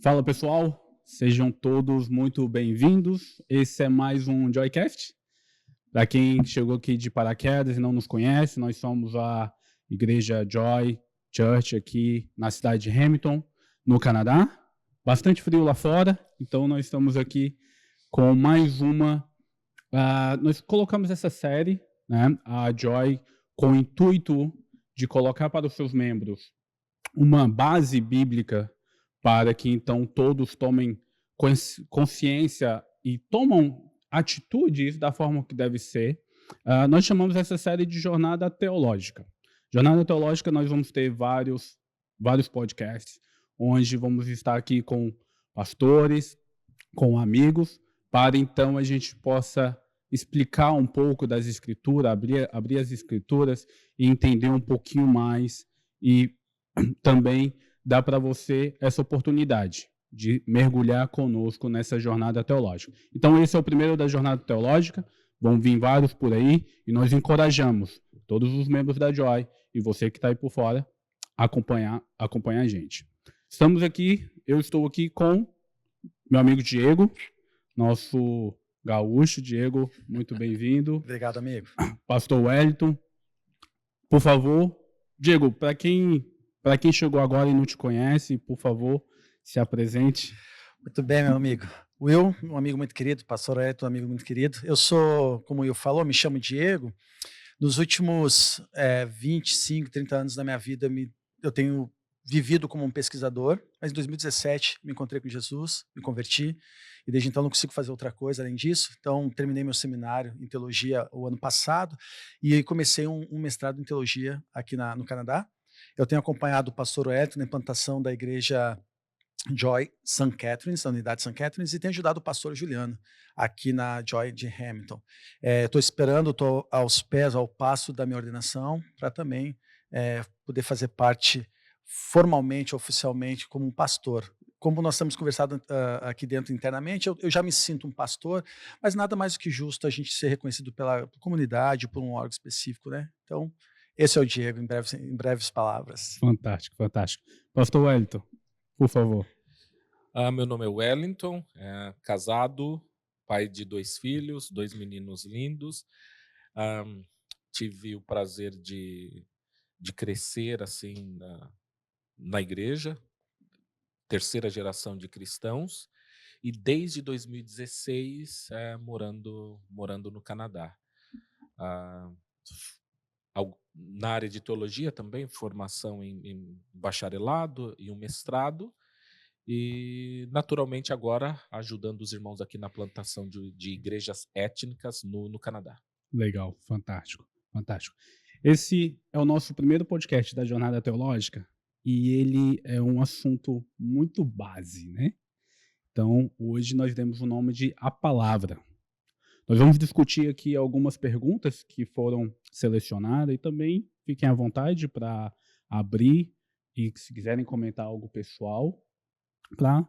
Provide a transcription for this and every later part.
Fala pessoal, sejam todos muito bem-vindos. Esse é mais um Joycast. Para quem chegou aqui de paraquedas e não nos conhece, nós somos a Igreja Joy Church aqui na cidade de Hamilton, no Canadá. Bastante frio lá fora, então nós estamos aqui com mais uma. Nós colocamos essa série, né, a Joy, com o intuito de colocar para os seus membros uma base bíblica para que então todos tomem consciência e tomam atitudes da forma que deve ser. Nós chamamos essa série de Jornada Teológica. Jornada Teológica, nós vamos ter vários podcasts, onde vamos estar aqui com pastores, com amigos, para então a gente possa explicar um pouco das escrituras, abrir as escrituras e entender um pouquinho mais e também dá para você essa oportunidade de mergulhar conosco nessa jornada teológica. Então, esse é o primeiro da jornada teológica, vão vir vários por aí, e nós encorajamos todos os membros da Joy e você que está aí por fora, acompanhar a gente. Eu estou aqui com meu amigo Diego, nosso gaúcho. Diego, muito bem-vindo. Obrigado, amigo. Pastor Wellington, por favor. Diego, para quem chegou agora e não te conhece, por favor, se apresente. Muito bem, meu amigo. Will, um amigo muito querido, pastor Eto, um amigo muito querido. Eu sou, como o Will falou, me chamo Diego. Nos últimos 25, 30 anos da minha vida, eu tenho vivido como um pesquisador, mas em 2017 me encontrei com Jesus, me converti, e desde então não consigo fazer outra coisa além disso. Então, terminei meu seminário em teologia o ano passado e comecei um mestrado em teologia aqui no Canadá. Eu tenho acompanhado o pastor Wellington na implantação da igreja Joy St. Catharines, da unidade St. Catharines, e tenho ajudado o pastor Juliano aqui na Joy de Hamilton. Estou esperando, estou aos pés, ao passo da minha ordenação, para também poder fazer parte formalmente, oficialmente, como um pastor. Como nós temos conversado aqui dentro internamente, eu já me sinto um pastor, mas nada mais do que justo a gente ser reconhecido pela comunidade, por um órgão específico, né? Então, esse é o Diego, em breves palavras. Fantástico, fantástico. Pastor Wellington, por favor. Meu nome é Wellington, casado, pai de 2 filhos, 2 meninos lindos. Tive o prazer de crescer assim na igreja, terceira geração de cristãos, e desde 2016 morando no Canadá. Na área de teologia também, formação em bacharelado e um mestrado, e naturalmente agora ajudando os irmãos aqui na plantação de igrejas étnicas no Canadá. Legal, fantástico, fantástico. Esse é o nosso primeiro podcast da Jornada Teológica e ele é um assunto muito base, né? Então, hoje nós demos o nome de A Palavra. Nós vamos discutir aqui algumas perguntas que foram selecionadas e também fiquem à vontade para abrir e, se quiserem comentar algo pessoal, para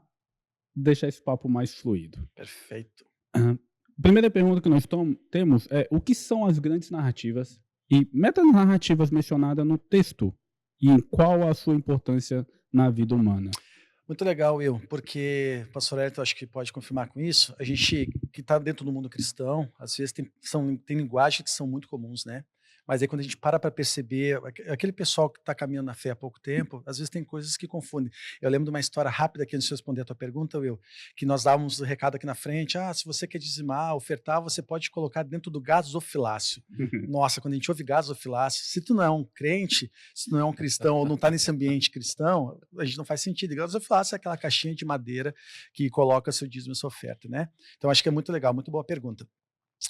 deixar esse papo mais fluido. Perfeito. A primeira pergunta que nós temos é: o que são as grandes narrativas e metanarrativas mencionadas no texto e qual a sua importância na vida humana? Muito legal, Will, porque o pastor Elton acho que pode confirmar com isso. A gente que está dentro do mundo cristão, às vezes tem linguagens que são muito comuns, né? Mas aí quando a gente para perceber, aquele pessoal que está caminhando na fé há pouco tempo, às vezes tem coisas que confundem. Eu lembro de uma história rápida aqui antes de eu responder a tua pergunta, Will, que nós dávamos o recado aqui na frente: se você quer dizimar, ofertar, você pode colocar dentro do gasofilácio. Nossa, quando a gente ouve gasofilácio, se tu não é um crente, se tu não é um cristão ou não está nesse ambiente cristão, a gente não faz sentido. Gasofilácio é aquela caixinha de madeira que coloca seu dízimo e sua oferta, né? Então acho que é muito legal, muito boa pergunta.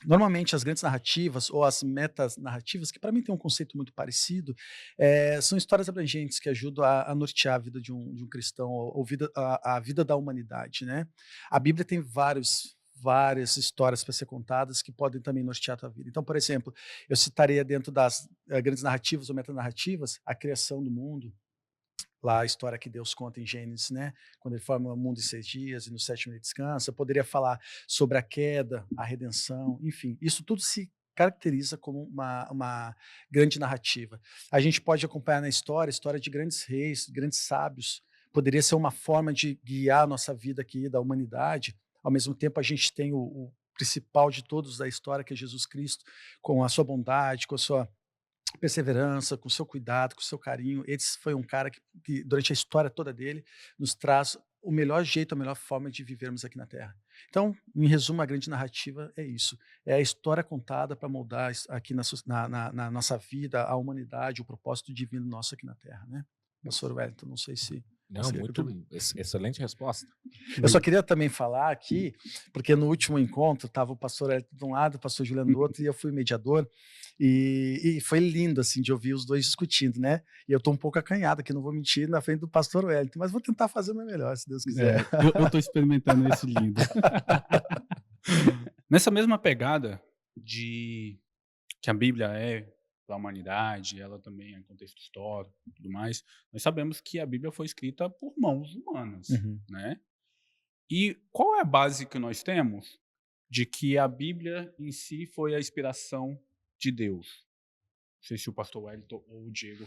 Normalmente as grandes narrativas ou as metas narrativas, que para mim tem um conceito muito parecido, são histórias abrangentes que ajudam a nortear a vida de um cristão ou a vida da humanidade, né? A Bíblia tem várias histórias para ser contadas que podem também nortear a tua vida. Então, por exemplo, eu citaria dentro das grandes narrativas ou metanarrativas a criação do mundo, lá a história que Deus conta em Gênesis, né? Quando ele forma o mundo em 6 dias e no 7º ele descansa. Eu poderia falar sobre a queda, a redenção, enfim. Isso tudo se caracteriza como uma grande narrativa. A gente pode acompanhar na história a história de grandes reis, grandes sábios, poderia ser uma forma de guiar a nossa vida aqui, da humanidade. Ao mesmo tempo, a gente tem o principal de todos da história, que é Jesus Cristo, com a sua bondade, com a sua perseverança, com o seu cuidado, com o seu carinho. Esse foi um cara que durante a história toda dele, nos traz o melhor jeito, a melhor forma de vivermos aqui na Terra. Então, em resumo, a grande narrativa é isso. É a história contada para moldar aqui na nossa vida, a humanidade, o propósito divino nosso aqui na Terra, né? Pastor Wellington, não sei se... Não, excelente resposta. Eu só queria também falar aqui, porque no último encontro estava o pastor Wellington de um lado, o pastor Juliano do outro, e eu fui mediador, e foi lindo, assim, de ouvir os dois discutindo, né? E eu estou um pouco acanhado aqui, não vou mentir, na frente do pastor Wellington, mas vou tentar fazer o meu melhor, se Deus quiser. Eu estou experimentando esse lindo. Nessa mesma pegada de que a Bíblia é para a humanidade, ela também é em contexto histórico e tudo mais, nós sabemos que a Bíblia foi escrita por mãos humanas, né? E qual é a base que nós temos de que a Bíblia em si foi a inspiração de Deus? Não sei se o pastor Wellington ou o Diego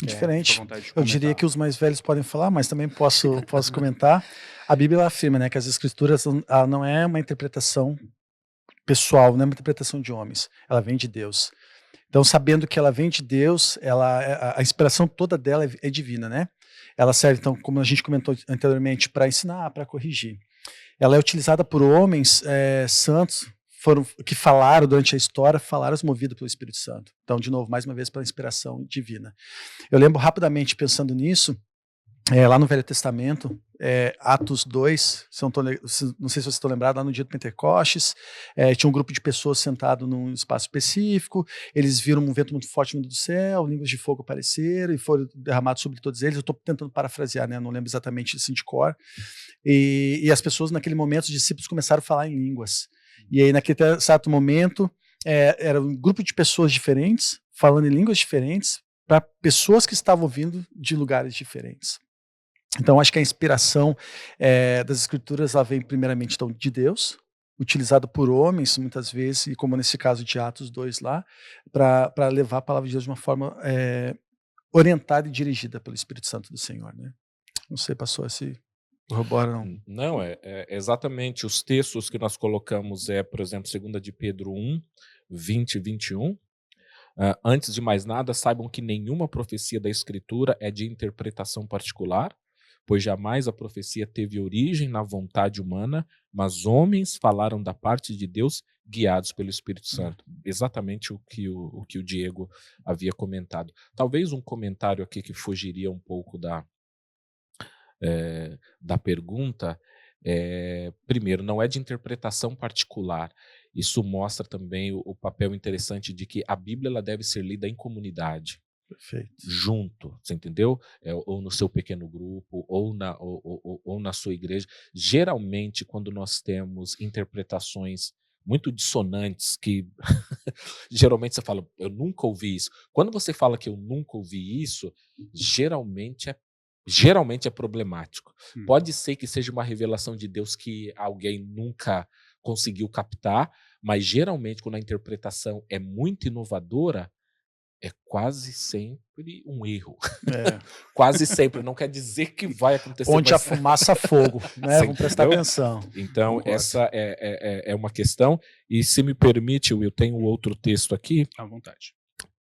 Diferente. Eu diria que os mais velhos podem falar, mas também posso comentar. A Bíblia afirma, né, que as Escrituras ela não é uma interpretação pessoal, não é uma interpretação de homens. Ela vem de Deus. Então, sabendo que ela vem de Deus, a inspiração toda dela é divina, né? Ela serve, então, como a gente comentou anteriormente, para ensinar, para corrigir. Ela é utilizada por homens santos, que falaram durante a história, falaram movidos pelo Espírito Santo. Então, de novo, mais uma vez, pela inspiração divina. Eu lembro rapidamente, pensando nisso, lá no Velho Testamento, Atos 2, não sei se vocês estão lembrados, lá no dia do Pentecostes, tinha um grupo de pessoas sentado num espaço específico, eles viram um vento muito forte vindo do céu, línguas de fogo apareceram e foram derramados sobre todos eles. Eu estou tentando parafrasear, né? Não lembro exatamente assim de cor. E as pessoas, naquele momento, os discípulos começaram a falar em línguas. E aí, naquele certo momento, era um grupo de pessoas diferentes, falando em línguas diferentes, para pessoas que estavam vindo de lugares diferentes. Então, acho que a inspiração das Escrituras ela vem primeiramente então, de Deus, utilizado por homens, muitas vezes, e como nesse caso de Atos 2 lá, para levar a palavra de Deus de uma forma orientada e dirigida pelo Espírito Santo do Senhor. Né? Não sei, pastor, se corrobora não. Não, exatamente os textos que nós colocamos, por exemplo, 2 de Pedro 1, 20 e 21. Antes de mais nada, saibam que nenhuma profecia da Escritura é de interpretação particular, pois jamais a profecia teve origem na vontade humana, mas homens falaram da parte de Deus guiados pelo Espírito Santo. Exatamente o que o Diego havia comentado. Talvez um comentário aqui que fugiria um pouco da pergunta. Primeiro, não é de interpretação particular. Isso mostra também o papel interessante de que a Bíblia ela deve ser lida em comunidade. Perfeito. Junto, você entendeu? Ou no seu pequeno grupo, ou na sua igreja. Geralmente, quando nós temos interpretações muito dissonantes, que geralmente você fala, eu nunca ouvi isso. Quando você fala que eu nunca ouvi isso, geralmente é problemático. Pode ser que seja uma revelação de Deus que alguém nunca conseguiu captar, mas geralmente quando a interpretação é muito inovadora, é quase sempre um erro. Quase sempre. Não quer dizer que vai acontecer. Onde a fumaça fogo, né? Vamos prestar atenção. Então, essa é uma questão. E se me permite, Will, eu tenho outro texto aqui. À vontade.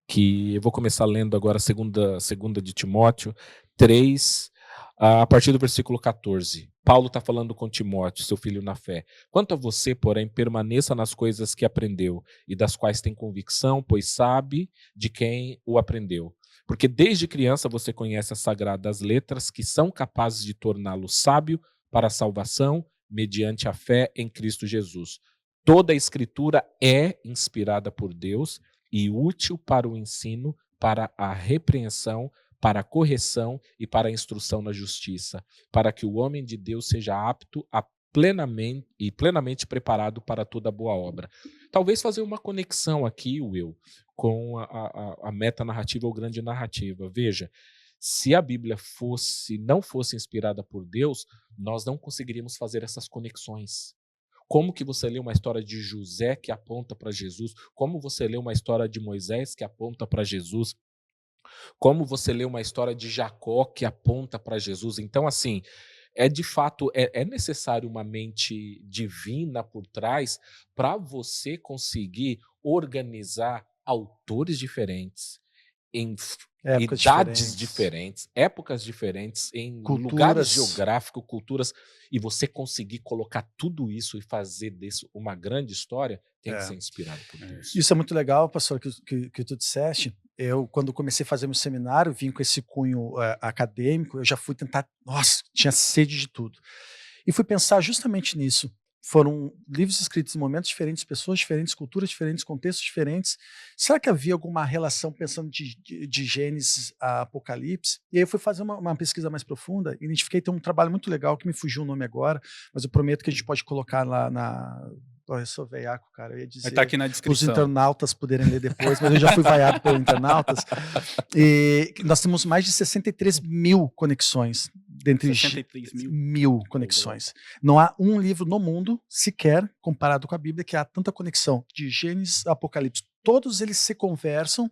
Que eu vou começar lendo agora segunda de Timóteo 3, a partir do versículo 14. Paulo está falando com Timóteo, seu filho na fé. Quanto a você, porém, permaneça nas coisas que aprendeu e das quais tem convicção, pois sabe de quem o aprendeu. Porque desde criança você conhece as sagradas letras que são capazes de torná-lo sábio para a salvação mediante a fé em Cristo Jesus. Toda a Escritura é inspirada por Deus e útil para o ensino, para a repreensão, para a correção e para a instrução na justiça, para que o homem de Deus seja apto a plenamente preparado para toda boa obra. Talvez fazer uma conexão aqui, Will, com a metanarrativa ou grande narrativa. Veja, se a Bíblia não fosse inspirada por Deus, nós não conseguiríamos fazer essas conexões. Como que você lê uma história de José que aponta para Jesus? Como você lê uma história de Moisés que aponta para Jesus? como você lê uma história de Jacó que aponta para Jesus. Então, assim, de fato, é necessário uma mente divina por trás para você conseguir organizar autores diferentes, em Épocas idades diferentes, diferentes, épocas diferentes, em lugares culturas. geográficos, culturas, e você conseguir colocar tudo isso e fazer disso uma grande história, tem que É. ser inspirado por Deus. Isso é muito legal, pastor, que tu disseste. Eu, quando comecei a fazer meu seminário, vim com esse cunho acadêmico, eu já fui tentar, nossa, tinha sede de tudo. E fui pensar justamente nisso. Foram livros escritos em momentos diferentes, pessoas diferentes, culturas diferentes, contextos diferentes. Será que havia alguma relação pensando de Gênesis a Apocalipse? E aí eu fui fazer uma pesquisa mais profunda, e identifiquei, tem um trabalho muito legal, que me fugiu o nome agora, mas eu prometo que a gente pode colocar lá na... Eu sou veiaco, cara, eu ia Vai estar aqui dizer na para os descrição. internautas poderem ler depois, mas eu já fui vaiado pelos internautas. E nós temos mais de 63 mil conexões. Dentre 63 mil. mil conexões. Não há um livro no mundo, sequer, comparado com a Bíblia, que há tanta conexão. De Gênesis a Apocalipse. Todos eles se conversam,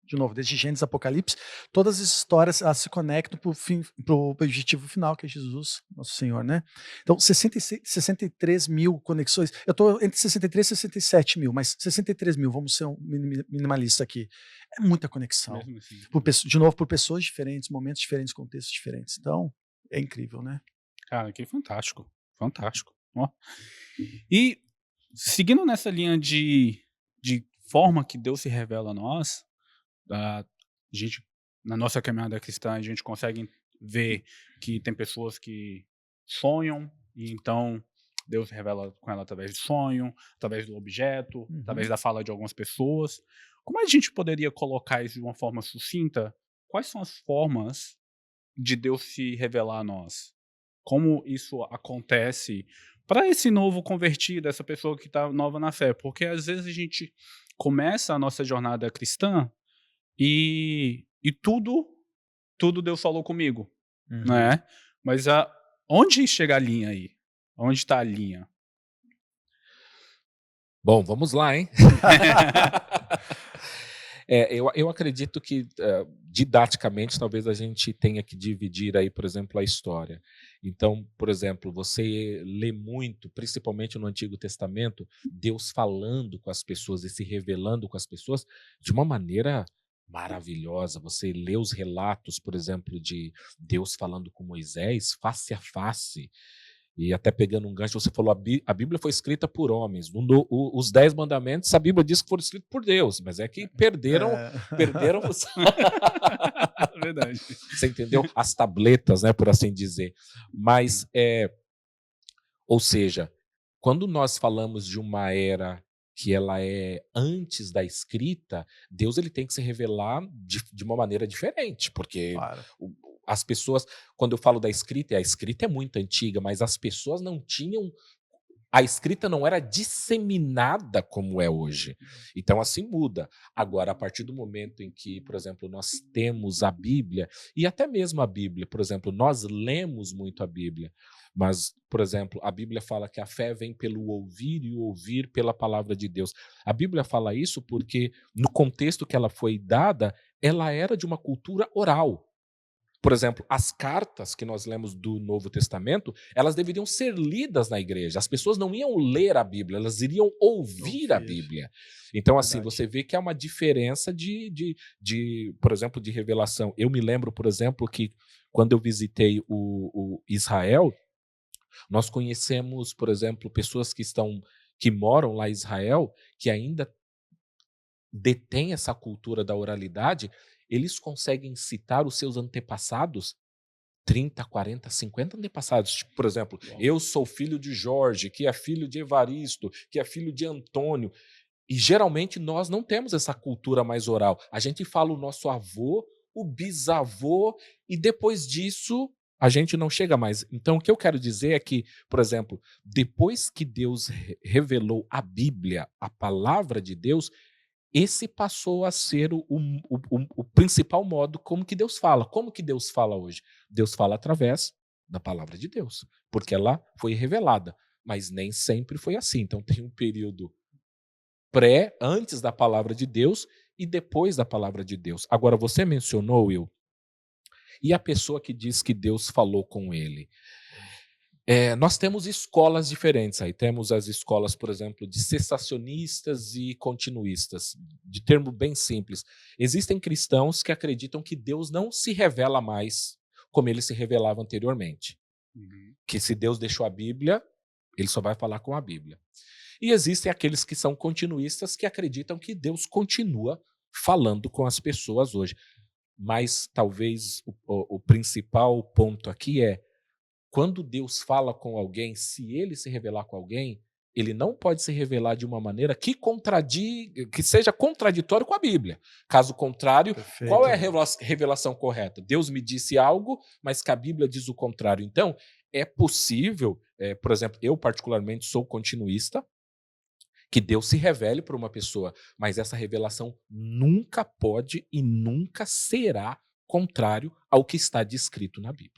de novo, desde Gênesis a Apocalipse, todas as histórias elas se conectam para o objetivo final, que é Jesus, nosso Senhor, né? Então, 63 mil conexões. Eu estou entre 63 e 67 mil, mas 63 mil, vamos ser um minimalista aqui. É muita conexão. Mesmo assim. De novo, por pessoas diferentes, momentos diferentes, contextos diferentes. Então, é incrível, né? Cara, que fantástico. Fantástico. Ó. E seguindo nessa linha de forma que Deus se revela a nós, a gente, na nossa caminhada cristã, a gente consegue ver que tem pessoas que sonham, e então Deus se revela com ela através do sonho, através do objeto, através da fala de algumas pessoas. Como a gente poderia colocar isso de uma forma sucinta? Quais são as formas de Deus se revelar a nós? Como isso acontece para esse novo convertido, essa pessoa que está nova na fé? Porque às vezes a gente começa a nossa jornada cristã e tudo Deus falou comigo, né? Mas onde chega a linha aí? Onde está a linha? Bom, vamos lá, hein? Eu acredito que, didaticamente, talvez a gente tenha que dividir aí, por exemplo, a história. Então, por exemplo, você lê muito, principalmente no Antigo Testamento, Deus falando com as pessoas e se revelando com as pessoas de uma maneira maravilhosa. Você lê os relatos, por exemplo, de Deus falando com Moisés face a face. E até pegando um gancho, você falou, a Bíblia foi escrita por homens. Os 10 mandamentos, a Bíblia diz que foram escritos por Deus, mas é que perderam os... Verdade. Você entendeu? As tabletas, né, por assim dizer. Mas, ou seja, quando nós falamos de uma era que ela é antes da escrita, Deus ele tem que se revelar de uma maneira diferente, porque Claro. as pessoas, quando eu falo da escrita, a escrita é muito antiga, mas as pessoas não tinham, a escrita não era disseminada como é hoje. Então assim muda. Agora, a partir do momento em que, por exemplo, nós temos a Bíblia, e até mesmo a Bíblia, por exemplo, nós lemos muito a Bíblia, mas, por exemplo, a Bíblia fala que a fé vem pelo ouvir e o ouvir pela palavra de Deus. A Bíblia fala isso porque, no contexto que ela foi dada, ela era de uma cultura oral. Por exemplo, as cartas que nós lemos do Novo Testamento, elas deveriam ser lidas na igreja. As pessoas não iam ler a Bíblia, elas iriam ouvir a Bíblia. Então, assim, Verdade. você vê que há uma diferença por exemplo, de revelação. Eu me lembro, por exemplo, que quando eu visitei o Israel, nós conhecemos, por exemplo, pessoas que moram lá em Israel, que ainda detêm essa cultura da oralidade. Eles conseguem citar os seus antepassados, 30, 40, 50 antepassados. Tipo, por exemplo, eu sou filho de Jorge, que é filho de Evaristo, que é filho de Antônio. E geralmente nós não temos essa cultura mais oral. A gente fala o nosso avô, o bisavô, e depois disso a gente não chega mais. Então o que eu quero dizer é que, por exemplo, depois que Deus revelou a Bíblia, a palavra de Deus, esse passou a ser o principal modo como que Deus fala. Como que Deus fala hoje? Deus fala através da palavra de Deus, porque ela foi revelada, mas nem sempre foi assim. Então tem um período antes da palavra de Deus, e depois da palavra de Deus. Agora, você mencionou, Will, e a pessoa que diz que Deus falou com ele? Nós temos escolas diferentes aí. Temos as escolas, por exemplo, de cessacionistas e continuistas. De termo bem simples. Existem cristãos que acreditam que Deus não se revela mais como ele se revelava anteriormente. Que se Deus deixou a Bíblia, ele só vai falar com a Bíblia. E existem aqueles que são continuistas que acreditam que Deus continua falando com as pessoas hoje. Mas talvez o principal ponto aqui é: quando Deus fala com alguém, se ele se revelar com alguém, ele não pode se revelar de uma maneira que seja contraditório com a Bíblia. Caso contrário, qual é a revelação correta? Deus me disse algo, mas que a Bíblia diz o contrário. Então, é possível, por exemplo, eu particularmente sou continuista, que Deus se revele para uma pessoa, mas essa revelação nunca pode e nunca será contrário ao que está descrito na Bíblia.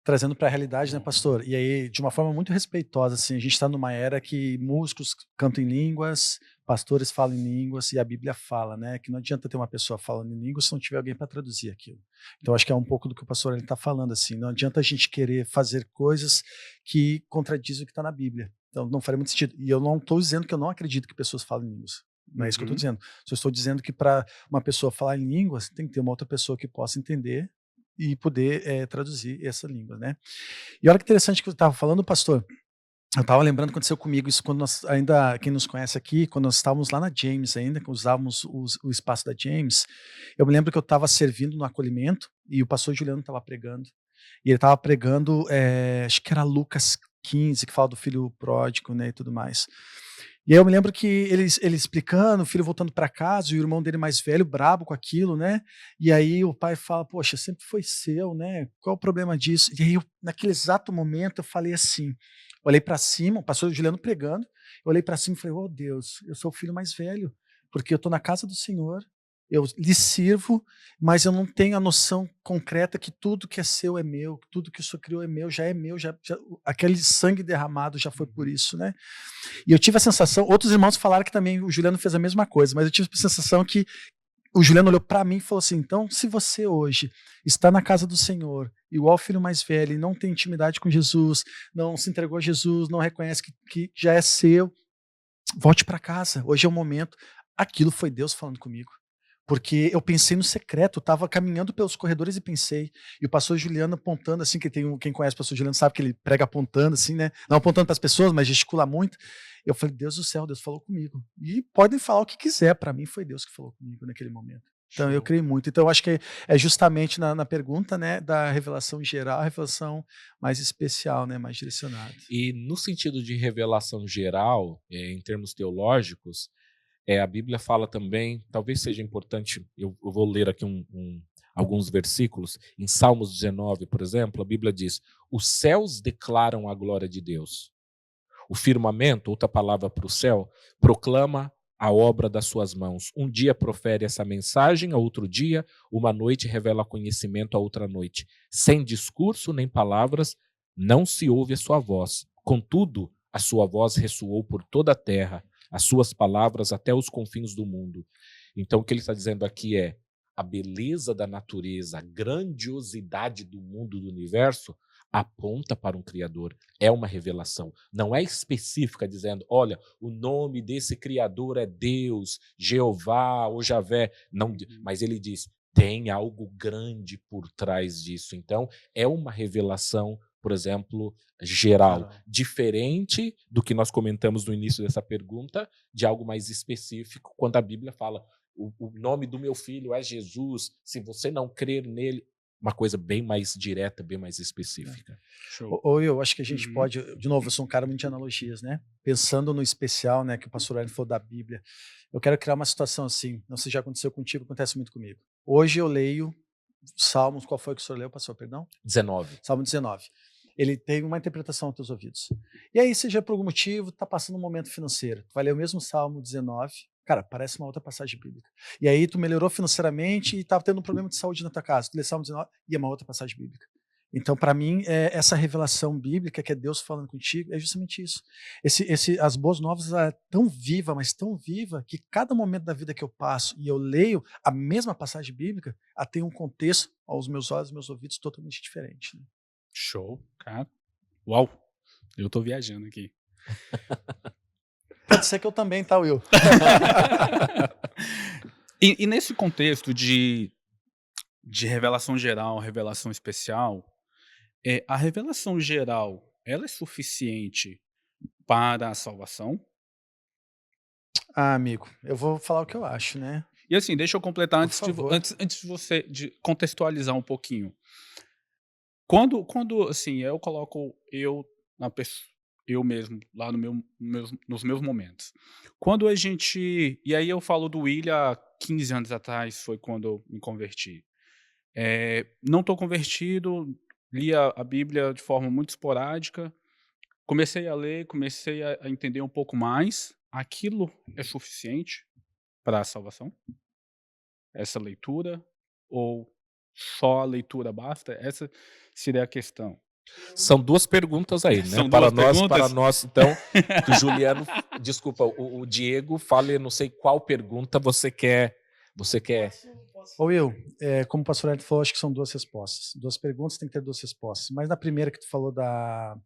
Trazendo para a realidade, né, pastor? E aí, de uma forma muito respeitosa, assim, a gente está numa era que músicos cantam em línguas, pastores falam em línguas, e a Bíblia fala, né, que não adianta ter uma pessoa falando em línguas se não tiver alguém para traduzir aquilo. Então, acho que é um pouco do que o pastor está falando, assim, não adianta a gente querer fazer coisas que contradizem o que está na Bíblia. Então, não faria muito sentido. E eu não estou dizendo que eu não acredito que pessoas falem em línguas. Não é isso que eu estou dizendo. Só estou dizendo que para uma pessoa falar em línguas, tem que ter uma outra pessoa que possa entender e poder traduzir essa língua, né? E olha que interessante que eu estava falando, pastor. Eu estava lembrando, aconteceu comigo isso quando nós ainda, quem nos conhece aqui, quando nós estávamos lá na James ainda, que usávamos o espaço da James. Eu me lembro que eu estava servindo no acolhimento e o pastor Juliano estava pregando. E ele estava pregando, acho que era Lucas 15, que fala do filho pródigo, né, e tudo mais. E aí eu me lembro que ele explicando, o filho voltando para casa, e o irmão dele mais velho, brabo com aquilo, né? E aí o pai fala: poxa, sempre foi seu, né? Qual o problema disso? E aí, naquele exato momento, eu falei assim, olhei para cima, o pastor Juliano pregando, eu olhei para cima e falei: oh Deus, eu sou o filho mais velho, porque eu estou na casa do Senhor, eu lhe sirvo, mas eu não tenho a noção concreta que tudo que é seu é meu, que tudo que o Senhor criou é meu, aquele sangue derramado já foi por isso, né? E eu tive a sensação, outros irmãos falaram que também o Juliano fez a mesma coisa, mas eu tive a sensação que o Juliano olhou para mim e falou assim: então, se você hoje está na casa do Senhor, igual o filho mais velho, e não tem intimidade com Jesus, não se entregou a Jesus, não reconhece que já é seu, volte para casa, hoje é o momento. Aquilo foi Deus falando comigo. Porque eu pensei no secreto, eu estava caminhando pelos corredores e pensei. E o pastor Juliano apontando, assim, quem conhece o pastor Juliano sabe que ele prega apontando, assim, né? Não apontando para as pessoas, mas gesticula muito. Eu falei: Deus do céu, Deus falou comigo. E podem falar o que quiser, para mim foi Deus que falou comigo naquele momento. Então eu creio muito. Então eu acho que é justamente na pergunta, né, da revelação geral, a revelação mais especial, né, mais direcionada. E no sentido de revelação geral, em termos teológicos, a Bíblia fala também, talvez seja importante, eu vou ler aqui alguns versículos. Em Salmos 19, por exemplo, a Bíblia diz: os céus declaram a glória de Deus. O firmamento, outra palavra para o céu, proclama a obra das suas mãos. Um dia profere essa mensagem, a outro dia, uma noite revela conhecimento a outra noite. Sem discurso nem palavras, não se ouve a sua voz. Contudo, a sua voz ressoou por toda a terra, as suas palavras até os confins do mundo. Então, o que ele está dizendo aqui é: a beleza da natureza, a grandiosidade do mundo, do universo, aponta para um Criador. É uma revelação. Não é específica dizendo: olha, o nome desse Criador é Deus, Jeová ou Javé. Não, mas ele diz: tem algo grande por trás disso. Então, é uma revelação, por exemplo, geral, diferente do que nós comentamos no início dessa pergunta, de algo mais específico, quando a Bíblia fala: o nome do meu filho é Jesus, se você não crer nele. Uma coisa bem mais direta, bem mais específica. Ou eu acho que a gente pode, de novo, eu sou um cara muito de analogias, né? Pensando no especial, né, que o pastor Hélio falou da Bíblia, eu quero criar uma situação assim, não sei se já aconteceu contigo, acontece muito comigo. Hoje eu leio Salmos, qual foi que o senhor leu, pastor, perdão? 19. Salmo 19. Ele tem uma interpretação aos teus ouvidos. E aí, seja por algum motivo, está passando um momento financeiro, tu vai ler o mesmo Salmo 19, cara, parece uma outra passagem bíblica. E aí tu melhorou financeiramente e estava tendo um problema de saúde na tua casa, tu lê Salmo 19 e é uma outra passagem bíblica. Então, para mim, essa revelação bíblica, que é Deus falando contigo, é justamente isso. As boas novas ela é tão viva, mas tão viva, que cada momento da vida que eu passo e eu leio a mesma passagem bíblica, ela tem um contexto aos meus olhos, aos meus ouvidos totalmente diferente. Né? Show, cara. Uau, eu tô viajando aqui. Pode ser que eu também, tá, Will? E nesse contexto de revelação geral, revelação especial, a revelação geral, ela é suficiente para a salvação? Ah, amigo, eu vou falar o que eu acho, né? E assim, deixa eu completar Por favor. antes de você de contextualizar um pouquinho. Quando assim, eu coloco eu mesmo lá nos meus momentos. Quando a gente e aí eu falo do William há 15 anos atrás, foi quando eu me converti. Não estou convertido, li a Bíblia de forma muito esporádica, comecei a ler, comecei a entender um pouco mais. Aquilo é suficiente para a salvação? Essa leitura? Ou só a leitura basta? Essa seria a questão. São duas perguntas aí, né? São Para duas perguntas? nós, então, que o Juliano, desculpa, o Diego, fale, não sei qual pergunta você quer. Ô Will, como o pastor Hélio falou, acho que são duas respostas. Duas perguntas tem que ter duas respostas. Mas na primeira que tu falou da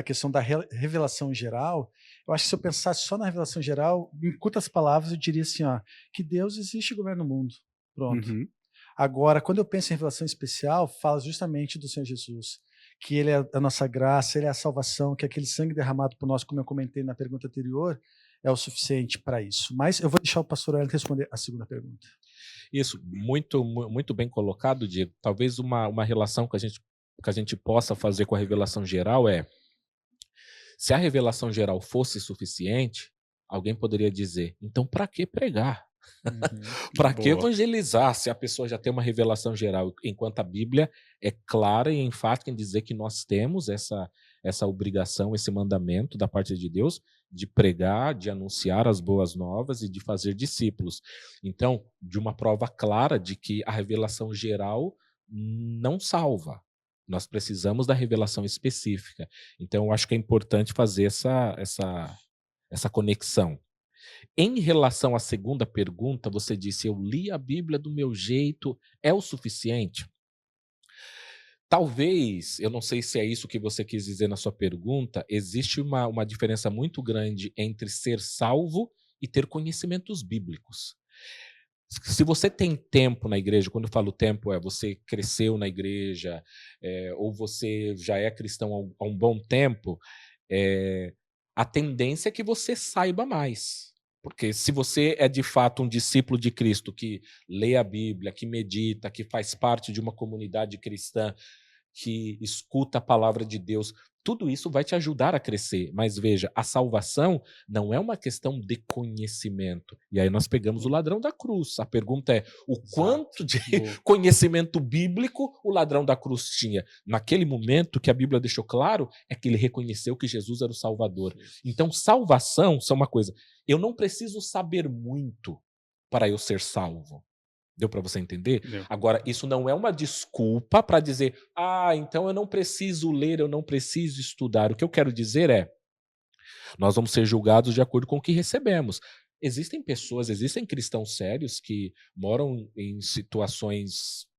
questão da revelação geral, eu acho que se eu pensasse só na revelação geral, em curtas palavras, eu diria assim, ó, que Deus existe e governa o mundo. Pronto. Uhum. Agora, quando eu penso em revelação especial, fala justamente do Senhor Jesus, que Ele é a nossa graça, Ele é a salvação, que aquele sangue derramado por nós, como eu comentei na pergunta anterior, é o suficiente para isso. Mas eu vou deixar o pastor Hélio responder a segunda pergunta. Isso, muito bem colocado, Diego. Talvez uma relação que a gente possa fazer com a revelação geral se a revelação geral fosse suficiente, alguém poderia dizer, então para que pregar? Para que evangelizar se a pessoa já tem uma revelação geral? Enquanto a Bíblia é clara e enfática em dizer que nós temos essa obrigação, esse mandamento da parte de Deus de pregar, de anunciar as boas novas e de fazer discípulos. Então, de uma prova clara de que a revelação geral não salva. Nós precisamos da revelação específica. Então, eu acho que é importante fazer essa conexão. Em relação à segunda pergunta, você disse, eu li a Bíblia do meu jeito, é o suficiente? Talvez, eu não sei se é isso que você quis dizer na sua pergunta, existe uma diferença muito grande entre ser salvo e ter conhecimentos bíblicos. Se você tem tempo na igreja, quando eu falo tempo, você cresceu na igreja, ou você já é cristão há um bom tempo, a tendência é que você saiba mais. Porque se você é de fato um discípulo de Cristo que lê a Bíblia, que medita, que faz parte de uma comunidade cristã, que escuta a palavra de Deus, tudo isso vai te ajudar a crescer. Mas veja, a salvação não é uma questão de conhecimento. E aí nós pegamos o ladrão da cruz. A pergunta é, o quanto de conhecimento bíblico o ladrão da cruz tinha? Naquele momento, que a Bíblia deixou claro, é que ele reconheceu que Jesus era o Salvador. Então, salvação é uma coisa. Eu não preciso saber muito para eu ser salvo. Deu para você entender? Deu. Agora, isso não é uma desculpa para dizer, então eu não preciso ler, eu não preciso estudar. O que eu quero dizer é, nós vamos ser julgados de acordo com o que recebemos. Existem cristãos sérios que moram em situações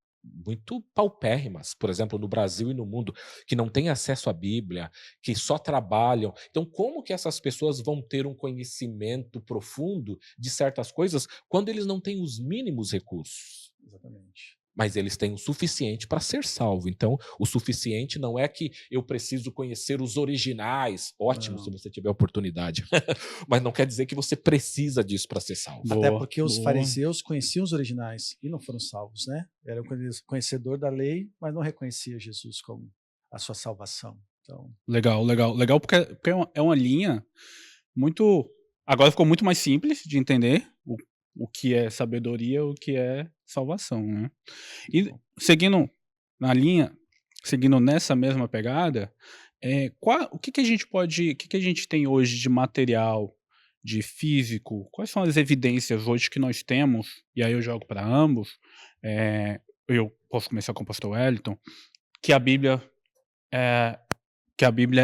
muito paupérrimas, por exemplo, no Brasil e no mundo, que não têm acesso à Bíblia, que só trabalham. Então, como que essas pessoas vão ter um conhecimento profundo de certas coisas quando eles não têm os mínimos recursos? Exatamente. Mas eles têm o suficiente para ser salvo. Então, o suficiente não é que eu preciso conhecer os originais. Ótimo, se você tiver oportunidade. Mas não quer dizer que você precisa disso para ser salvo. Até porque os fariseus conheciam os originais e não foram salvos, né? Eram conhecedor da lei, mas não reconhecia Jesus como a sua salvação. Então... Legal, porque é uma linha muito... Agora ficou muito mais simples de entender o que é sabedoria, o que é salvação, né? E seguindo na linha, seguindo nessa mesma pegada, o que a gente tem hoje de material, de físico? Quais são as evidências hoje que nós temos? E aí eu jogo para ambos. Eu posso começar com o pastor Wellington, que a Bíblia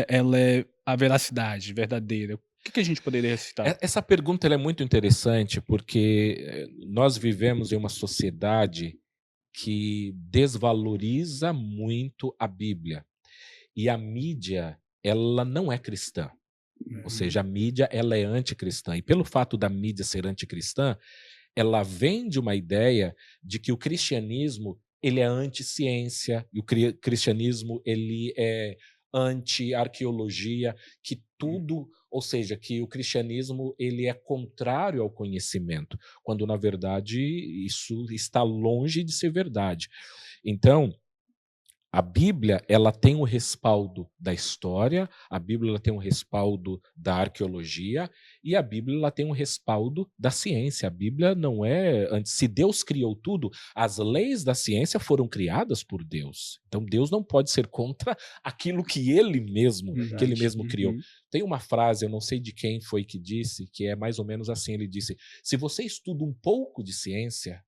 ela é a veracidade verdadeira? O que a gente poderia citar? Essa pergunta ela é muito interessante porque nós vivemos em uma sociedade que desvaloriza muito a Bíblia. E a mídia, ela não é cristã. Ou seja, a mídia ela é anticristã. E pelo fato da mídia ser anticristã, ela vende uma ideia de que o cristianismo ele é anti-ciência, e o cristianismo ele é anti-arqueologia, que tudo, ou seja, que o cristianismo ele é contrário ao conhecimento, quando na verdade isso está longe de ser verdade. Então, a Bíblia, ela tem o respaldo da história, a Bíblia ela tem o respaldo da arqueologia e a Bíblia ela tem o respaldo da ciência. A Bíblia não é, se Deus criou tudo, as leis da ciência foram criadas por Deus. Então Deus não pode ser contra aquilo que ele mesmo criou. Tem uma frase, eu não sei de quem foi que disse, que é mais ou menos assim, ele disse: "Se você estuda um pouco de ciência,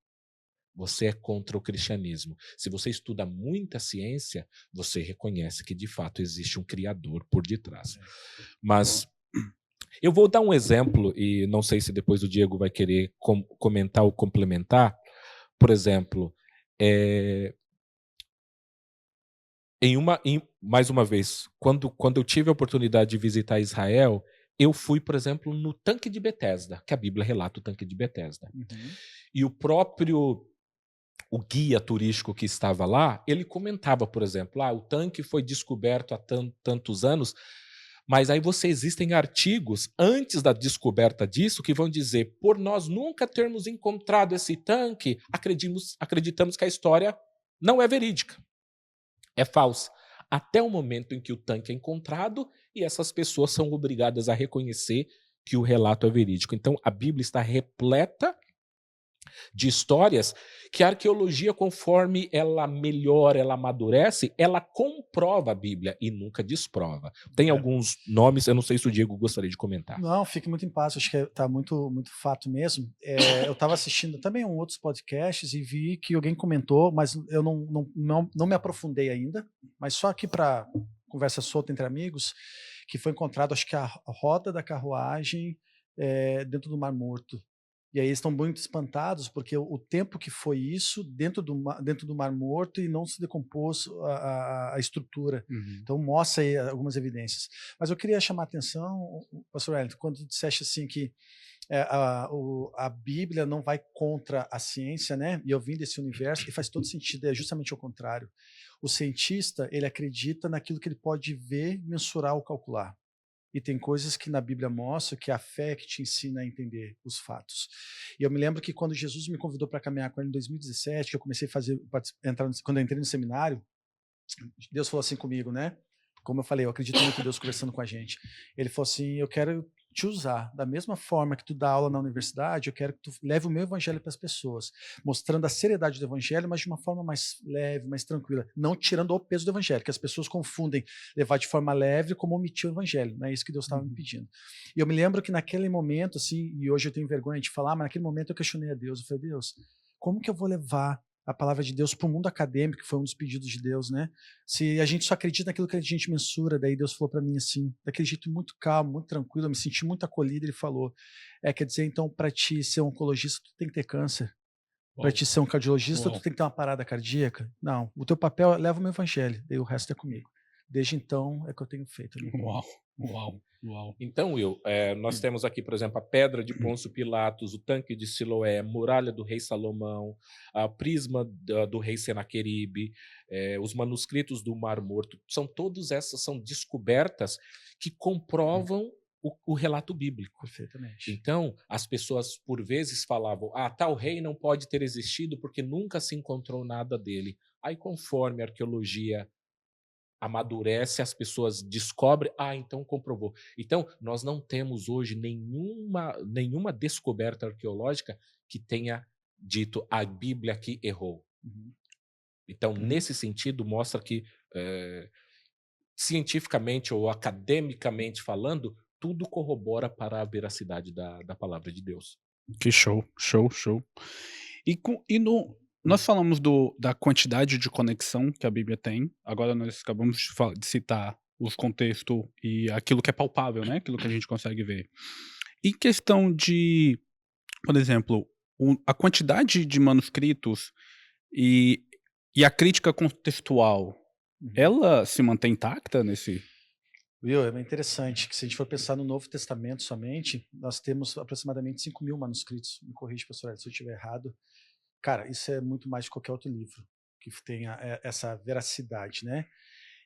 você é contra o cristianismo. Se você estuda muita ciência, você reconhece que de fato existe um criador por detrás." Mas eu vou dar um exemplo, e não sei se depois o Diego vai querer comentar ou complementar. Por exemplo, mais uma vez, quando eu tive a oportunidade de visitar Israel, eu fui, por exemplo, no tanque de Betesda, que a Bíblia relata o tanque de Betesda. E o guia turístico que estava lá, ele comentava, por exemplo, o tanque foi descoberto há tantos anos, mas aí existem artigos antes da descoberta disso que vão dizer: por nós nunca termos encontrado esse tanque, acreditamos que a história não é verídica, é falsa. Até o momento em que o tanque é encontrado e essas pessoas são obrigadas a reconhecer que o relato é verídico. Então, a Bíblia está repleta de histórias que a arqueologia, conforme ela melhora, ela amadurece, ela comprova a Bíblia e nunca desprova. Tem alguns nomes, eu não sei se o Diego gostaria de comentar. Não, fique muito em paz, acho que tá muito fato mesmo. Eu estava assistindo também outros podcasts e vi que alguém comentou, mas eu não me aprofundei ainda, mas só aqui para conversa solta entre amigos, que foi encontrado, acho que a roda da carruagem dentro do Mar Morto. E aí eles estão muito espantados, porque o tempo que foi isso dentro do Mar Morto e não se decompôs a estrutura. Então mostra aí algumas evidências. Mas eu queria chamar a atenção, pastor Wellington, quando tu disseste assim que a Bíblia não vai contra a ciência, né? E eu vim desse universo, e faz todo sentido, é justamente o contrário. O cientista, ele acredita naquilo que ele pode ver, mensurar ou calcular. E tem coisas que na Bíblia mostra que é a fé que te ensina a entender os fatos. E eu me lembro que quando Jesus me convidou para caminhar com ele em 2017, que eu comecei a quando eu entrei no seminário, Deus falou assim comigo, né? Como eu falei, eu acredito muito em Deus conversando com a gente. Ele falou assim: eu quero te usar da mesma forma que tu dá aula na universidade, eu quero que tu leve o meu evangelho para as pessoas, mostrando a seriedade do evangelho, mas de uma forma mais leve, mais tranquila, não tirando o peso do evangelho, que as pessoas confundem levar de forma leve como omitir o evangelho, não é isso que Deus estava me pedindo. E eu me lembro que naquele momento, assim, e hoje eu tenho vergonha de falar, mas naquele momento eu questionei a Deus, eu falei: Deus, como que eu vou levar a palavra de Deus para o mundo acadêmico, que foi um dos pedidos de Deus, né? Se a gente só acredita naquilo que a gente mensura, daí Deus falou para mim assim, daquele jeito muito calmo, muito tranquilo, eu me senti muito acolhido, ele falou: quer dizer, então, para ti ser um oncologista, tu tem que ter câncer. Para ti ser um cardiologista, tu tem que ter uma parada cardíaca. Não, o teu papel é leva o meu evangelho, daí o resto é comigo. Desde então, é que eu tenho feito. Né? Uau. Então, Will, nós temos aqui, por exemplo, a pedra de Pôncio Pilatos, o tanque de Siloé, a muralha do rei Salomão, a prisma do rei Senaqueribe, os manuscritos do Mar Morto. Todas essas são descobertas que comprovam o relato bíblico. Perfeitamente. Então, as pessoas por vezes falavam: tal rei não pode ter existido porque nunca se encontrou nada dele. Aí, conforme a arqueologia amadurece, as pessoas descobrem, então comprovou. Então, nós não temos hoje nenhuma descoberta arqueológica que tenha dito a Bíblia que errou. Então, nesse sentido, mostra que, cientificamente ou academicamente falando, tudo corrobora para a veracidade da palavra de Deus. Que show. Nós falamos da quantidade de conexão que a Bíblia tem. Agora nós acabamos de citar os contextos e aquilo que é palpável, né? Aquilo que a gente consegue ver. Em questão de, por exemplo, a quantidade de manuscritos e, e a crítica contextual, ela se mantém intacta nesse... Will, é bem interessante que se a gente for pensar no Novo Testamento somente, nós temos aproximadamente 5.000 manuscritos. Me corrige, pastor Ed, se eu estiver errado. Cara, isso é muito mais de qualquer outro livro que tenha essa veracidade, né?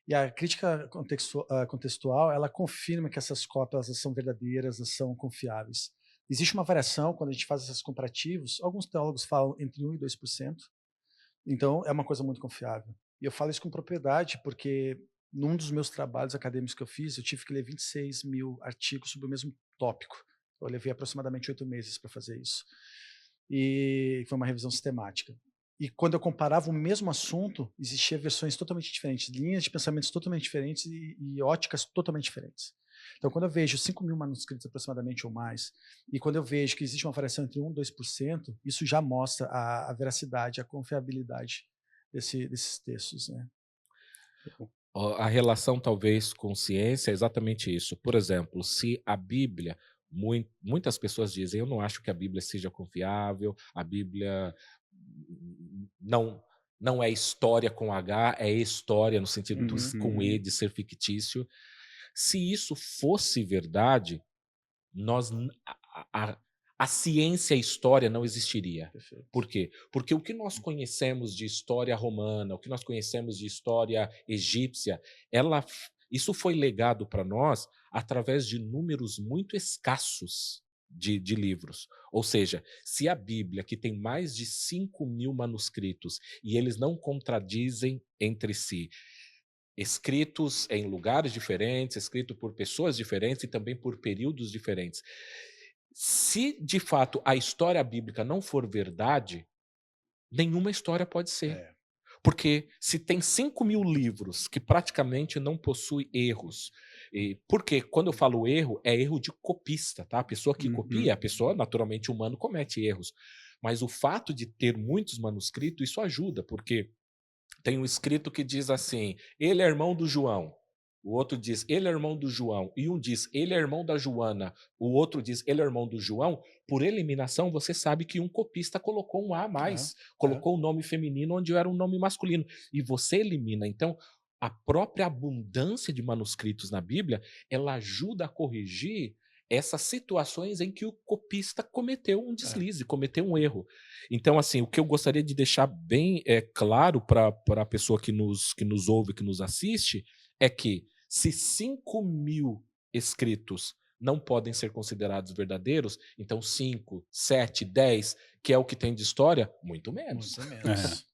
E a crítica contextual, ela confirma que essas cópias elas são verdadeiras, elas são confiáveis. Existe uma variação quando a gente faz esses comparativos. Alguns teólogos falam entre 1% e 2%. Então, é uma coisa muito confiável. E eu falo isso com propriedade, porque num dos meus trabalhos acadêmicos que eu fiz, eu tive que ler 26 mil artigos sobre o mesmo tópico. Eu levei aproximadamente 8 meses para fazer isso. E foi uma revisão sistemática. E quando eu comparava o mesmo assunto, existiam versões totalmente diferentes, linhas de pensamentos totalmente diferentes e óticas totalmente diferentes. Então, quando eu vejo 5.000 manuscritos aproximadamente ou mais, e quando eu vejo que existe uma variação entre 1% e 2%, isso já mostra a veracidade, a confiabilidade desses textos, né? A relação, talvez, com ciência é exatamente isso. Por exemplo, se a Bíblia, muitas pessoas dizem, eu não acho que a Bíblia seja confiável, a Bíblia não é história com H, é história no sentido com E, de ser fictício. Se isso fosse verdade, a ciência e a história não existiria. Perfeito. Por quê? Porque o que nós conhecemos de história romana, o que nós conhecemos de história egípcia, isso foi legado para nós através de números muito escassos de livros. Ou seja, se a Bíblia, que tem mais de 5.000 manuscritos, e eles não contradizem entre si, escritos em lugares diferentes, escrito por pessoas diferentes e também por períodos diferentes. Se, de fato, a história bíblica não for verdade, nenhuma história pode ser. Porque se tem 5.000 livros que praticamente não possuem erros, porque quando eu falo erro, é erro de copista, tá? A pessoa que copia, a pessoa naturalmente humano comete erros. Mas o fato de ter muitos manuscritos, isso ajuda, porque tem um escrito que diz assim, ele é irmão do João. O outro diz, ele é irmão do João. E um diz, ele é irmão da Joana. O outro diz, ele é irmão do João. Por eliminação, você sabe que um copista colocou um A a mais. Colocou um nome feminino onde era um nome masculino. E você elimina. Então, a própria abundância de manuscritos na Bíblia, ela ajuda a corrigir essas situações em que o copista cometeu um deslize, cometeu um erro. Então, assim, o que eu gostaria de deixar bem claro para a pessoa que nos ouve, que nos assiste, é que se 5.000 escritos não podem ser considerados verdadeiros, então 5, 7, 10, que é o que tem de história, muito menos. Muito menos.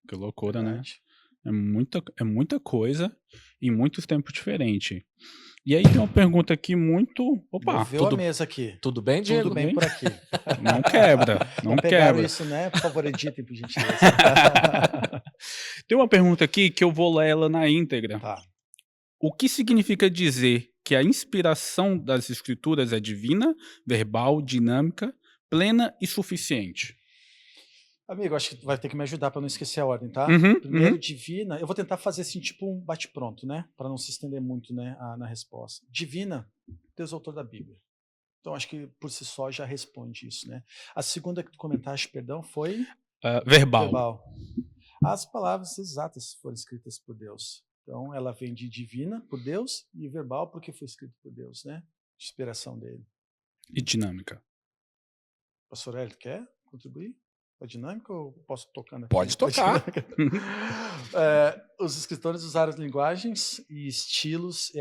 Que loucura, Verdade. né? É muita coisa em muitos tempos diferentes. E aí tem uma pergunta aqui muito... Opa! Moveu a mesa aqui. Tudo bem, Diego? Tudo bem por aqui. Não quebra, não pegaram quebra. isso, né? Por favor, editem, por gentileza. Tem uma pergunta aqui que eu vou ler ela na íntegra. Tá. O que significa dizer que a inspiração das escrituras é divina, verbal, dinâmica, plena e suficiente? Amigo, acho que vai ter que me ajudar para não esquecer a ordem, tá? Primeiro, divina. Eu vou tentar fazer assim, tipo um bate-pronto, né? Para não se estender muito, né, na resposta. Divina, Deus é autor da Bíblia. Então, acho que por si só já responde isso, né? A segunda que tu comentaste, perdão, foi? Verbal. As palavras exatas foram escritas por Deus. Então, ela vem de divina, por Deus, e verbal, porque foi escrito por Deus, né? Inspiração dele. E dinâmica. Pastor Hélio, quer contribuir? A dinâmica ou posso tocando aqui? Pode tocar. Os escritores usaram linguagens e estilos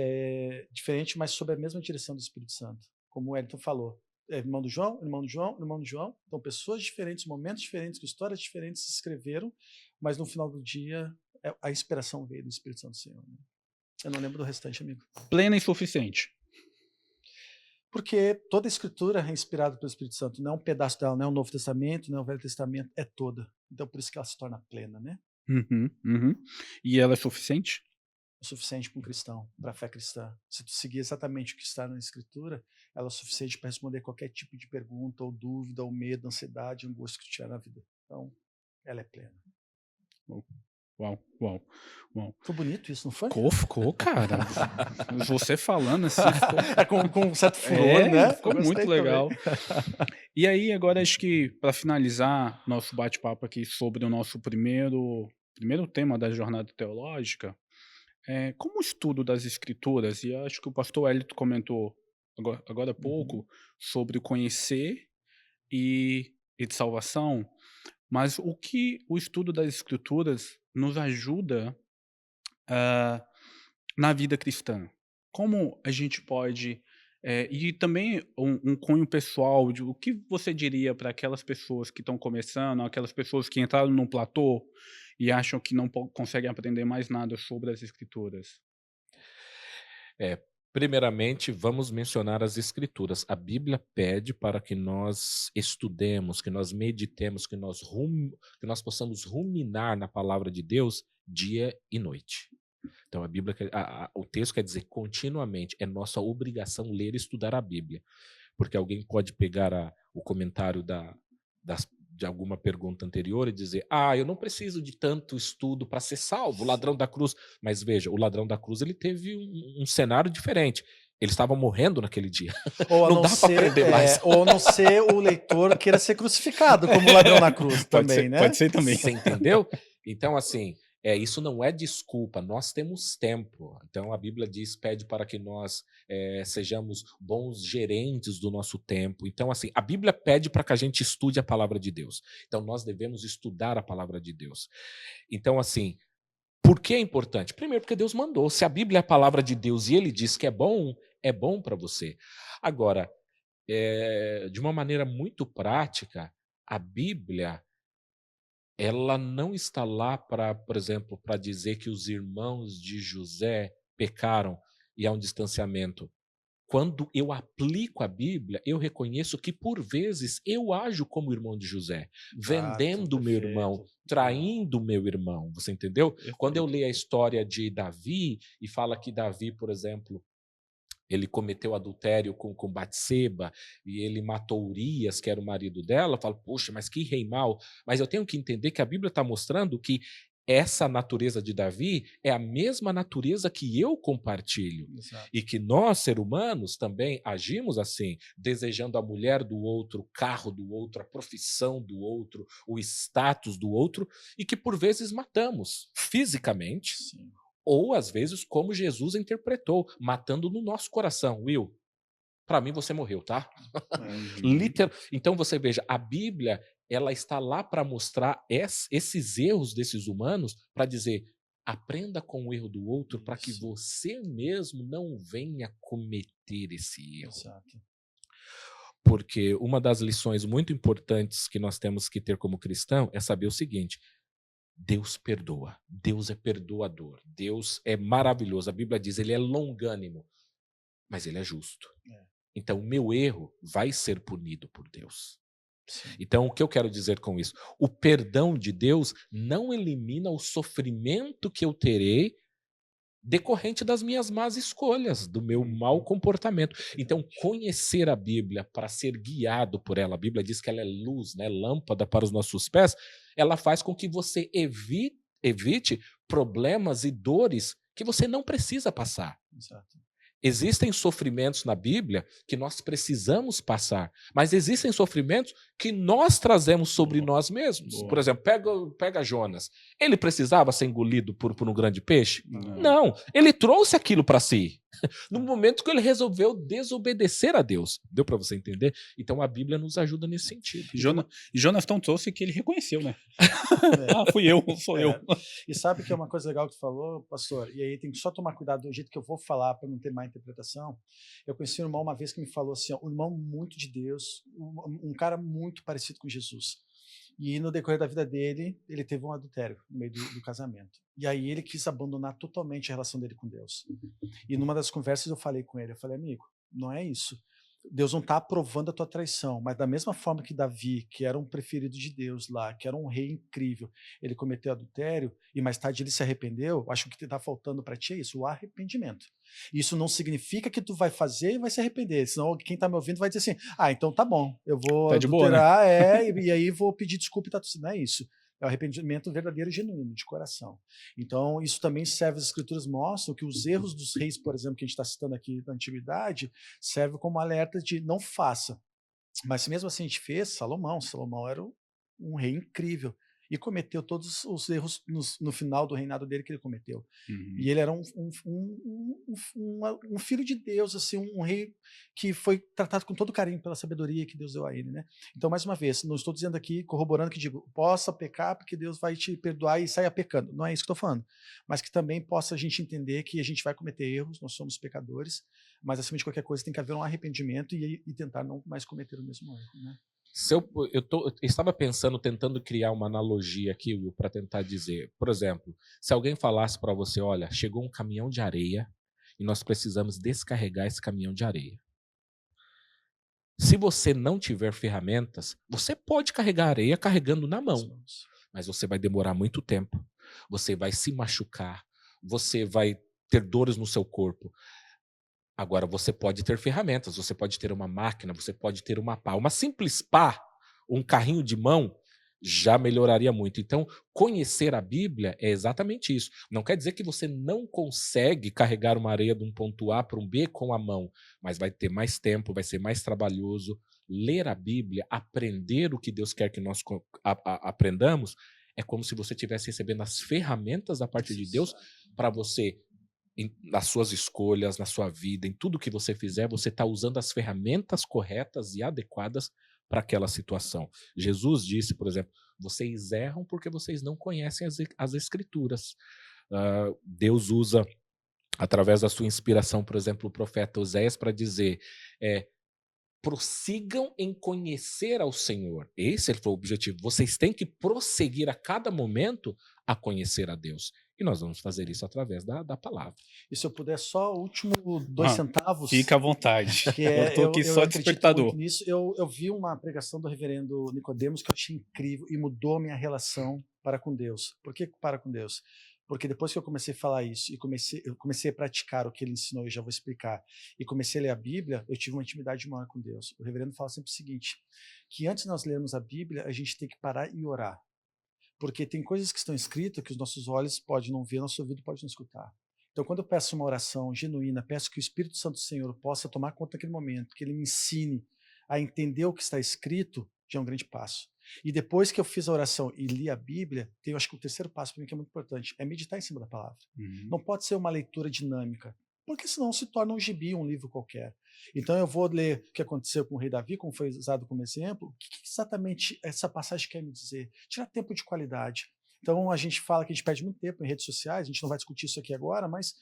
diferentes, mas sob a mesma direção do Espírito Santo. Como o Wellington falou. Irmão do João, irmão do João, irmão do João. Então, pessoas diferentes, momentos diferentes, com histórias diferentes se escreveram, mas no final do dia, a inspiração veio do Espírito Santo do Senhor. Né? Eu não lembro do restante, amigo. Plena e suficiente. Porque toda a escritura é inspirada pelo Espírito Santo, não é um pedaço dela, não é o Novo Testamento, não é o Velho Testamento, é toda. Então por isso que ela se torna plena, né? E ela é suficiente? É suficiente para um cristão, para a fé cristã. Se tu seguir exatamente o que está na escritura, ela é suficiente para responder qualquer tipo de pergunta, ou dúvida, ou medo, ansiedade, angústia que tu tiver na vida. Então, ela é plena. Uau, uau, uau. Ficou bonito isso, não foi? Ficou, cara. Você falando assim, ficou... com um certo furor, né? Ficou muito legal. E aí, agora acho que para finalizar nosso bate-papo aqui sobre o nosso primeiro tema da jornada teológica, como o estudo das escrituras, e acho que o pastor Elito comentou agora há pouco sobre o conhecer e de salvação, mas o que o estudo das escrituras nos ajuda na vida cristã? Como a gente pode e também um cunho pessoal de o que você diria para aquelas pessoas que estão começando, aquelas pessoas que entraram num platô e acham que não conseguem aprender mais nada sobre as escrituras? Primeiramente, vamos mencionar as escrituras. A Bíblia pede para que nós estudemos, que nós meditemos, que nós possamos ruminar na palavra de Deus dia e noite. Então, a Bíblia, o texto quer dizer continuamente, é nossa obrigação ler e estudar a Bíblia. Porque alguém pode pegar o comentário de alguma pergunta anterior e dizer: eu não preciso de tanto estudo para ser salvo, o ladrão da cruz. Mas veja, o ladrão da cruz ele teve um cenário diferente. Eles estavam morrendo naquele dia. Ou não dá para aprender mais. Ou a não ser o leitor queira ser crucificado como o ladrão na cruz também, né? Pode ser também. Você entendeu? Então, assim, isso não é desculpa, nós temos tempo. Então a Bíblia pede para que nós sejamos bons gerentes do nosso tempo. Então, assim, a Bíblia pede para que a gente estude a palavra de Deus. Então nós devemos estudar a palavra de Deus. Então, assim, por que é importante? Primeiro, porque Deus mandou. Se a Bíblia é a palavra de Deus e ele diz que é bom para você. Agora, de uma maneira muito prática, a Bíblia ela não está lá para, por exemplo, para dizer que os irmãos de José pecaram e há um distanciamento. Quando eu aplico a Bíblia, eu reconheço que, por vezes, eu ajo como irmão de José, vendendo o meu irmão, traindo o meu irmão. Você entendeu? Quando eu leio a história de Davi e fala que Davi, por exemplo, ele cometeu adultério com Batseba e ele matou Urias, que era o marido dela, eu falo, poxa, mas que rei mau. Mas eu tenho que entender que a Bíblia está mostrando que essa natureza de Davi é a mesma natureza que eu compartilho. Exato. E que nós, seres humanos, também agimos assim, desejando a mulher do outro, o carro do outro, a profissão do outro, o status do outro, e que por vezes matamos fisicamente. Sim. Ou, às vezes, como Jesus interpretou, matando no nosso coração. Will, para mim você morreu, tá? Então você veja, a Bíblia ela está lá para mostrar esses erros desses humanos, para dizer, aprenda com o erro do outro, para que você mesmo não venha cometer esse erro. Exato. Porque uma das lições muito importantes que nós temos que ter como cristão é saber o seguinte: Deus perdoa, Deus é perdoador, Deus é maravilhoso. A Bíblia diz, ele é longânimo, mas ele é justo. Então o meu erro vai ser punido por Deus. Sim. Então o que eu quero dizer com isso? O perdão de Deus não elimina o sofrimento que eu terei decorrente das minhas más escolhas, do meu mau comportamento. Então, conhecer a Bíblia para ser guiado por ela, a Bíblia diz que ela é luz, né, lâmpada para os nossos pés, ela faz com que você evite problemas e dores que você não precisa passar. Exato. Existem sofrimentos na Bíblia que nós precisamos passar, mas existem sofrimentos que nós trazemos sobre nós mesmos. Por exemplo, pega Jonas. Ele precisava ser engolido por um grande peixe? Não, ele trouxe aquilo para si. No momento que ele resolveu desobedecer a Deus. Deu para você entender? Então a Bíblia nos ajuda nesse sentido. Jonas tão trouxe que ele reconheceu, né? Sou eu. E sabe que é uma coisa legal que tu falou, pastor? E aí tem que só tomar cuidado do jeito que eu vou falar para não ter má interpretação. Eu conheci um irmão uma vez que me falou assim, um irmão muito de Deus, um cara muito parecido com Jesus. E no decorrer da vida dele, ele teve um adultério no meio do casamento. E aí ele quis abandonar totalmente a relação dele com Deus. E numa das conversas eu falei com ele, eu falei, amigo, não é isso. Deus não está aprovando a tua traição, mas da mesma forma que Davi, que era um preferido de Deus lá, que era um rei incrível, ele cometeu adultério e mais tarde ele se arrependeu, acho que o que está faltando para ti é isso, o arrependimento. Isso não significa que tu vai fazer e vai se arrepender, senão quem está me ouvindo vai dizer assim, então tá bom, eu vou tá de boa, né? e aí vou pedir desculpa e tá tudo. Não é isso. É o arrependimento verdadeiro e genuíno, de coração. Então, isso também serve, as escrituras mostram que os erros dos reis, por exemplo, que a gente está citando aqui da antiguidade, serve como alerta de não faça. Mas mesmo assim a gente fez, Salomão era um rei incrível e cometeu todos os erros no final do reinado dele que ele cometeu. E ele era um filho de Deus, assim, um rei que foi tratado com todo carinho pela sabedoria que Deus deu a ele, né? Então, mais uma vez, não estou dizendo aqui, corroborando que digo, possa pecar porque Deus vai te perdoar e saia pecando. Não é isso que estou falando. Mas que também possa a gente entender que a gente vai cometer erros, nós somos pecadores, mas acima de qualquer coisa tem que haver um arrependimento e tentar não mais cometer o mesmo erro, né? Eu estava pensando, tentando criar uma analogia aqui, Will, para tentar dizer, por exemplo, se alguém falasse para você, olha, chegou um caminhão de areia e nós precisamos descarregar esse caminhão de areia. Se você não tiver ferramentas, você pode carregar areia carregando na mão, mas você vai demorar muito tempo, você vai se machucar, você vai ter dores no seu corpo. Agora, você pode ter ferramentas, você pode ter uma máquina, você pode ter uma pá. Uma simples pá, um carrinho de mão, já melhoraria muito. Então, conhecer a Bíblia é exatamente isso. Não quer dizer que você não consegue carregar uma areia de um ponto A para um B com a mão, mas vai ter mais tempo, vai ser mais trabalhoso. Ler a Bíblia, aprender o que Deus quer que nós aprendamos, é como se você estivesse recebendo as ferramentas da parte de Deus para você, nas suas escolhas, na sua vida, em tudo que você fizer, você está usando as ferramentas corretas e adequadas para aquela situação. Jesus disse, por exemplo, vocês erram porque vocês não conhecem as Escrituras. Deus usa, através da sua inspiração, por exemplo, o profeta Oséias para dizer, prossigam em conhecer ao Senhor. Esse foi o objetivo. Vocês têm que prosseguir a cada momento a conhecer a Deus. E nós vamos fazer isso através da palavra. E se eu puder, só o último 2 centavos. Fica à vontade. Eu tô aqui só despertador. Nisso. Eu vi uma pregação do reverendo Nicodemos que eu achei incrível e mudou a minha relação para com Deus. Por que para com Deus? Porque depois que eu comecei a falar isso e eu comecei a praticar o que ele ensinou, e já vou explicar, e comecei a ler a Bíblia, eu tive uma intimidade maior com Deus. O reverendo fala sempre o seguinte, que antes de nós lermos a Bíblia, a gente tem que parar e orar. Porque tem coisas que estão escritas que os nossos olhos podem não ver, nosso ouvido pode não escutar. Então, quando eu peço uma oração genuína, peço que o Espírito Santo do Senhor possa tomar conta daquele momento, que ele me ensine a entender o que está escrito, já é um grande passo. E depois que eu fiz a oração e li a Bíblia, tem, eu acho que o terceiro passo para mim que é muito importante, é meditar em cima da palavra. Não pode ser uma leitura dinâmica, porque senão se torna um gibi, um livro qualquer. Então eu vou ler o que aconteceu com o rei Davi, como foi usado como exemplo, o que exatamente essa passagem quer me dizer? Tirar tempo de qualidade. Então a gente fala que a gente perde muito tempo em redes sociais, a gente não vai discutir isso aqui agora, mas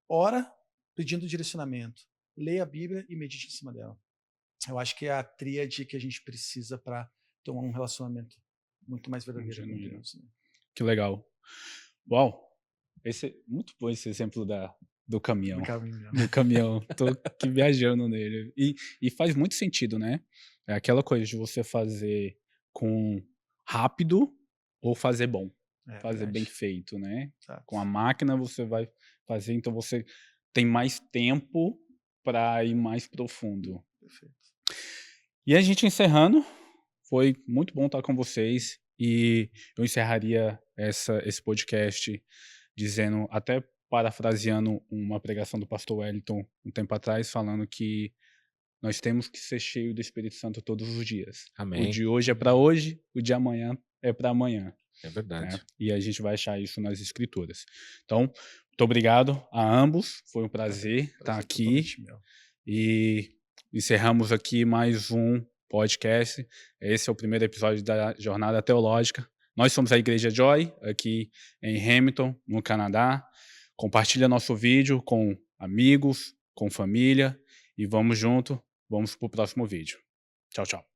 ora pedindo direcionamento, leia a Bíblia e medite em cima dela. Eu acho que é a tríade que a gente precisa para ter um relacionamento muito mais verdadeiro com Deus. Né? Que legal. Uau! Muito bom esse exemplo do caminhão. Do caminhão. Tô aqui viajando nele. E faz muito sentido, né? É aquela coisa de você fazer com rápido ou fazer bom. Fazer bem feito, né? Exato. Com a máquina você vai fazer, então você tem mais tempo para ir mais profundo. Perfeito. E a gente encerrando, foi muito bom estar com vocês e eu encerraria esse podcast dizendo, até parafraseando uma pregação do pastor Wellington um tempo atrás, falando que nós temos que ser cheios do Espírito Santo todos os dias. Amém. O de hoje é para hoje, o de amanhã é para amanhã. É verdade. Né? E a gente vai achar isso nas Escrituras. Então, muito obrigado a ambos, foi um prazer estar aqui. E encerramos aqui mais um podcast. Esse é o primeiro episódio da Jornada Teológica. Nós somos a Igreja Joy, aqui em Hamilton, no Canadá. Compartilha nosso vídeo com amigos, com família. E vamos junto, vamos para o próximo vídeo. Tchau, tchau.